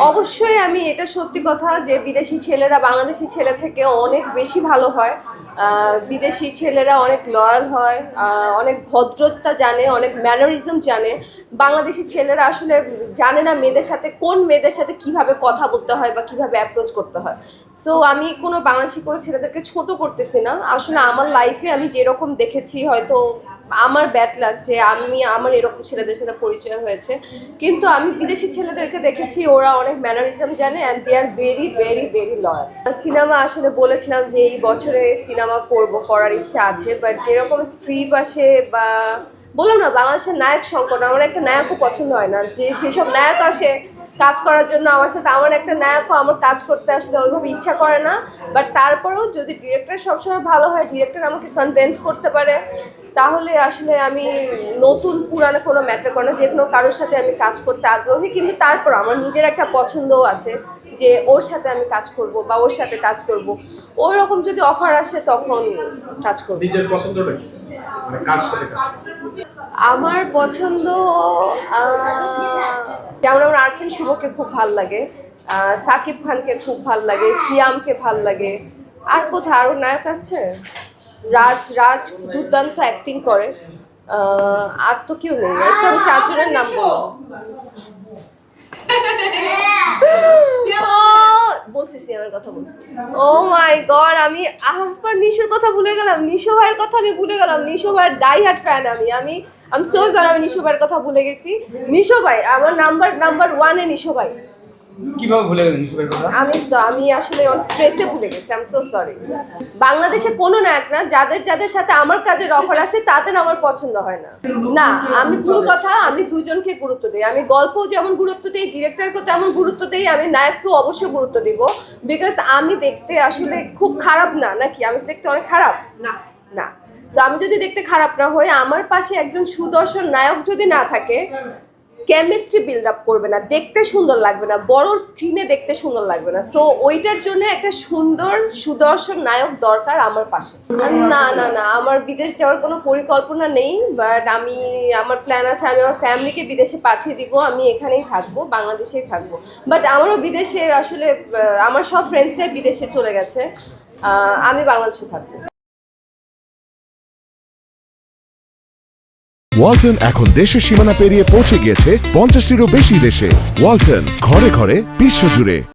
অবশ্যই আমি এটা সত্যি কথা যে বিদেশি ছেলেরা বাংলাদেশি ছেলে থেকে অনেক বেশি ভালো হয়। বিদেশি ছেলেরা অনেক লয়াল হয়, অনেক ভদ্রতা জানে, অনেক ম্যানারিজম জানে। বাংলাদেশি ছেলেরা আসলে জানে না মেয়েদের সাথে কোন মেয়েদের সাথে কিভাবে কথা বলতে হয় বা কিভাবে অ্যাপ্রোচ করতে হয়। সো আমি কোনো বাংলাদেশি কোনো ছেলেদেরকে ছোট করতেছি না। আসলে আমার লাইফে আমি যেরকম দেখেছি, হয়তো আমার ব্যাড লাগ যে আমার এরকম ছেলেদের সাথে পরিচয় হয়েছে, কিন্তু আমি বিদেশি ছেলেদেরকে দেখেছি ওরা অনেক ম্যানারিজম জানে and they are very very very loyal. Cinema আসলে বলেছিলাম যে এই বছরে সিনেমা করার ইচ্ছা আছে, বাট যেরকম স্ক্রিপ্ট আসে বা বললাম না বাংলাদেশের নায়ক সংকট, আমার একটা নায়কও পছন্দ হয় না। যেসব নায়ক আসে কাজ করার জন্য আমার সাথে, আমার একটা নায়কও আমার কাজ করতে আসলে ওইভাবে ইচ্ছা করে না। বাট তারপরেও যদি ডিরেক্টর সবসময় ভালো হয়, ডিরেক্টর আমাকে কনভিন্স করতে পারে, তাহলে আসলে আমি নতুন পুরানো কোনো ম্যাটার করে না, যে কোনো কারোর সাথে আমি কাজ করতে আগ্রহী। কিন্তু তারপর আমার নিজের একটা পছন্দও আছে যে ওর সাথে আমি কাজ করব বা ওর সাথে কাজ করব। ওই রকম যদি অফার আসে তখন কাজ করব। নিজের পছন্দটা কি, মানে কার সাথে কাজ? আমার পছন্দ যেমন আমার আরফিন শুভকে খুব ভাল লাগে, সাকিব খানকে খুব ভাল লাগে, সিয়ামকে ভাল লাগে। আর কোথায় আরও নায়ক আছে? রাজ রাজ দুর্দান্ত অ্যাক্টিং করে। আর তো কেউ নেই, এই তো আমি চারজনের নাম বললাম। বলছি সিয়ামের কথা বলছি। ও মাই গড, আমি আরফান নিশোর কথা ভুলে গেলাম, নিশো ভাইয়ের কথা আমি ভুলে গেলাম। নিশো ভাইয়ের ডাই হার্ট ফ্যান আমি সো সরি, আমি নিশো ভাইয়ের কথা ভুলে গেছি। নিশো ভাই আমার নাম্বার ওয়ানে, নিশো ভাই। কিভাবে ভুলে গেলেন নিশুভাইয়ের কথা? আমি আসলে স্ট্রেসে ভুলে গেছি, আই এম সো সরি। বাংলাদেশে কোনো নায়ক না, যাদের সাথে আমার কাজের অফার আসে তাদের আমার পছন্দ হয় না। না, আমি ভুল কথা, আমি দুজনকে গুরুত্ব দিই। আমি গল্পও যেমন গুরুত্ব দিই, ডিরেক্টরকেও তেমন গুরুত্ব দিই, আমি নায়ককেও অবশ্যই গুরুত্ব দিব। বিকজ আমি দেখতে আসলে খুব খারাপ না, নাকি আমি দেখতে অনেক খারাপ না? না। সো আমি যদি দেখতে খারাপ না হই, আমার পাশে একজন সুদর্শন নায়ক যদি না থাকে, কেমিস্ট্রি বিল্ড আপ করবে না, দেখতে সুন্দর লাগবে না, বড় স্ক্রিনে দেখতে সুন্দর লাগবে না। সো ওইটার জন্য একটা সুন্দর সুদর্শন নায়ক দরকার আমার পাশে। না না না, আমার বিদেশ যাওয়ার কোনো পরিকল্পনা নেই, বাট আমার প্ল্যান আছে আমি আমার ফ্যামিলিকে বিদেশে পাঠিয়ে দিব। আমি এখানেই থাকবো, বাংলাদেশেই থাকবো। বাট আমারও বিদেশে আসলে আমার সব ফ্রেন্ডসরাই বিদেশে চলে গেছে, আমি বাংলাদেশে থাকবো। ওয়ালটন এখন দেশের সীমানা পেরিয়ে পৌঁছে গিয়েছে 50টিরও বেশি দেশে। ওয়ালটন, ঘরে ঘরে বিশ্বজুড়ে।